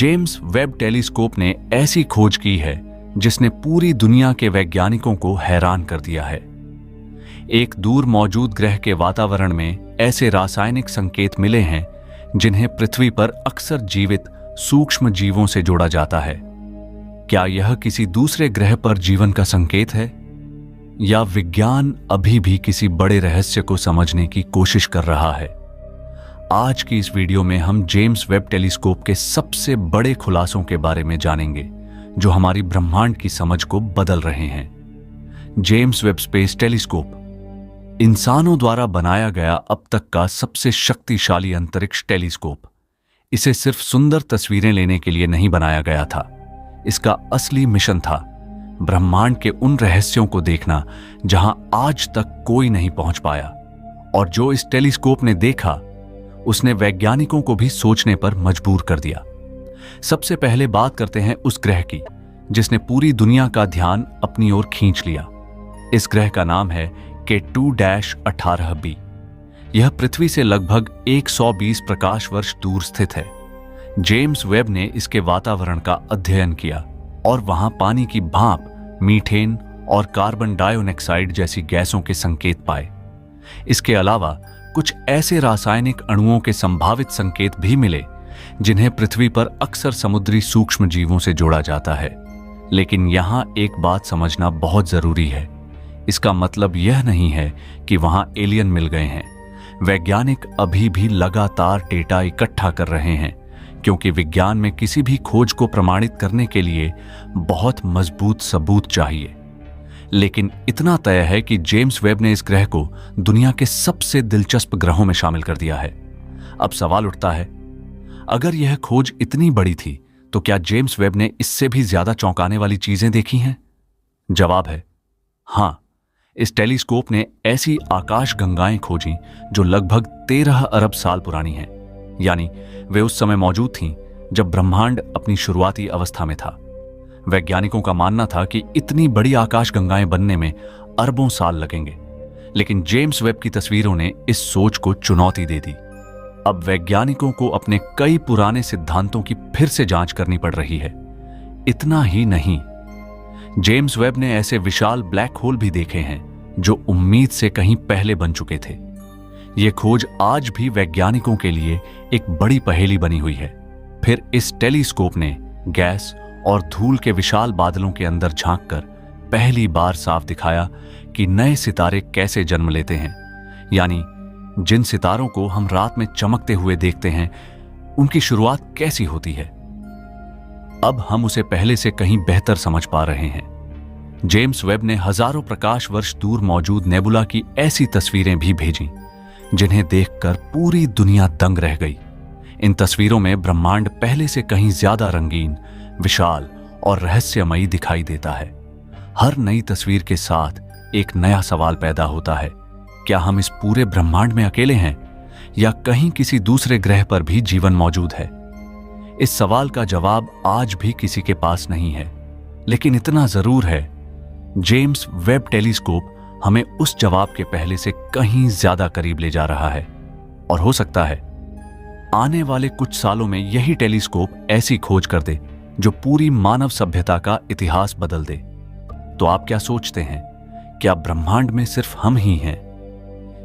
James Webb telescope ने ऐसी खोज की है जिसने पूरी दुनिया के वैज्ञानिकों को हैरान कर दिया है। एक दूर मौजूद ग्रह के वातावरण में ऐसे रासायनिक संकेत मिले हैं जिन्हें पृथ्वी पर अक्सर जीवित सूक्ष्म जीवों से जोड़ा जाता है। क्या यह किसी दूसरे ग्रह पर जीवन का संकेत है, या विज्ञान अभी भी किसी बड़े रहस्य को समझने की कोशिश कर रहा है? आज की इस वीडियो में हम जेम्स वेब टेलीस्कोप के सबसे बड़े खुलासों के बारे में जानेंगे जो हमारी ब्रह्मांड की समझ को बदल रहे हैं। जेम्स वेब स्पेस टेलीस्कोप इंसानों द्वारा बनाया गया अब तक का सबसे शक्तिशाली अंतरिक्ष टेलीस्कोप। इसे सिर्फ सुंदर तस्वीरें लेने के लिए नहीं बनाया गया था। इसका असली मिशन था ब्रह्मांड के उन रहस्यों को देखना जहां आज तक कोई नहीं पहुंच पाया। और जो इस टेलीस्कोप ने देखा उसने वैज्ञानिकों को भी सोचने पर मजबूर कर दिया। सबसे पहले बात करते हैं उस ग्रह की जिसने पूरी दुनिया का ध्यान अपनी ओर खींच लिया। इस ग्रह का नाम है K2-18b। यह पृथ्वी से लगभग 120 प्रकाश वर्ष दूर स्थित है। जेम्स वेब ने इसके वातावरण का अध्ययन किया और वहां पानी की भाप, मीथेन और कार्बन डाइऑक्साइड जैसी गैसों के संकेत पाए। इसके अलावा कुछ ऐसे रासायनिक अणुओं के संभावित संकेत भी मिले जिन्हें पृथ्वी पर अक्सर समुद्री सूक्ष्म जीवों से जोड़ा जाता है। लेकिन यहां एक बात समझना बहुत जरूरी है। इसका मतलब यह नहीं है कि वहां एलियन मिल गए हैं। वैज्ञानिक अभी भी लगातार डेटा इकट्ठा कर रहे हैं, क्योंकि विज्ञान में किसी भी खोज को प्रमाणित करने के लिए बहुत मजबूत सबूत चाहिए। लेकिन इतना तय है कि जेम्स वेब ने इस ग्रह को दुनिया के सबसे दिलचस्प ग्रहों में शामिल कर दिया है। अब सवाल उठता है, अगर यह खोज इतनी बड़ी थी तो क्या जेम्स वेब ने इससे भी ज्यादा चौंकाने वाली चीजें देखी हैं? जवाब है हां। इस टेलीस्कोप ने ऐसी आकाश गंगाएं खोजी जो लगभग 13 अरब साल पुरानी हैं। यानी वे उस समय मौजूद थीं जब ब्रह्मांड अपनी शुरुआती अवस्था में था। वैज्ञानिकों का मानना था कि इतनी बड़ी आकाश गंगाएं बनने में अरबों साल लगेंगे, लेकिन जेम्स वेब की तस्वीरों ने इस सोच को चुनौती दे दी। अब वैज्ञानिकों को अपने कई पुराने सिद्धांतों की फिर से जांच करनी पड़ रही है। इतना ही नहीं, जेम्स वेब ने ऐसे विशाल ब्लैक होल भी देखे हैं जो उम्मीद से कहीं पहले बन चुके थे। यह खोज आज भी वैज्ञानिकों के लिए एक बड़ी पहेली बनी हुई है। फिर इस टेलीस्कोप ने गैस और धूल के विशाल बादलों के अंदर झांककर पहली बार साफ दिखाया कि नए सितारे कैसे जन्म लेते हैं। यानी जिन सितारों को हम रात में चमकते हुए देखते हैं, उनकी शुरुआत कैसी होती है। अब हम उसे पहले से कहीं बेहतर समझ पा रहे हैं। जेम्स वेब ने हजारों प्रकाश वर्ष दूर मौजूद नेबुला की ऐसी तस्वीरें भी भेजी जिन्हें देखकर पूरी दुनिया दंग रह गई। इन तस्वीरों में ब्रह्मांड पहले से कहीं ज्यादा रंगीन, विशाल और रहस्यमयी दिखाई देता है। हर नई तस्वीर के साथ एक नया सवाल पैदा होता है, क्या हम इस पूरे ब्रह्मांड में अकेले हैं, या कहीं किसी दूसरे ग्रह पर भी जीवन मौजूद है? इस सवाल का जवाब आज भी किसी के पास नहीं है, लेकिन इतना जरूर है, जेम्स वेब टेलीस्कोप हमें उस जवाब के पहले से कहीं ज्यादा करीब ले जा रहा है। और हो सकता है आने वाले कुछ सालों में यही टेलीस्कोप ऐसी खोज कर दे जो पूरी मानव सभ्यता का इतिहास बदल दे। तो आप क्या सोचते हैं, क्या ब्रह्मांड में सिर्फ हम ही हैं,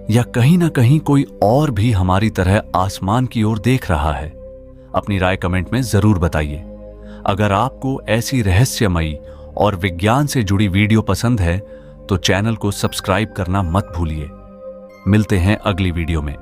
या कहीं ना कहीं कोई और भी हमारी तरह आसमान की ओर देख रहा है? अपनी राय कमेंट में जरूर बताइए। अगर आपको ऐसी रहस्यमयी और विज्ञान से जुड़ी वीडियो पसंद है तो चैनल को सब्सक्राइब करना मत भूलिए। मिलते हैं अगली वीडियो में।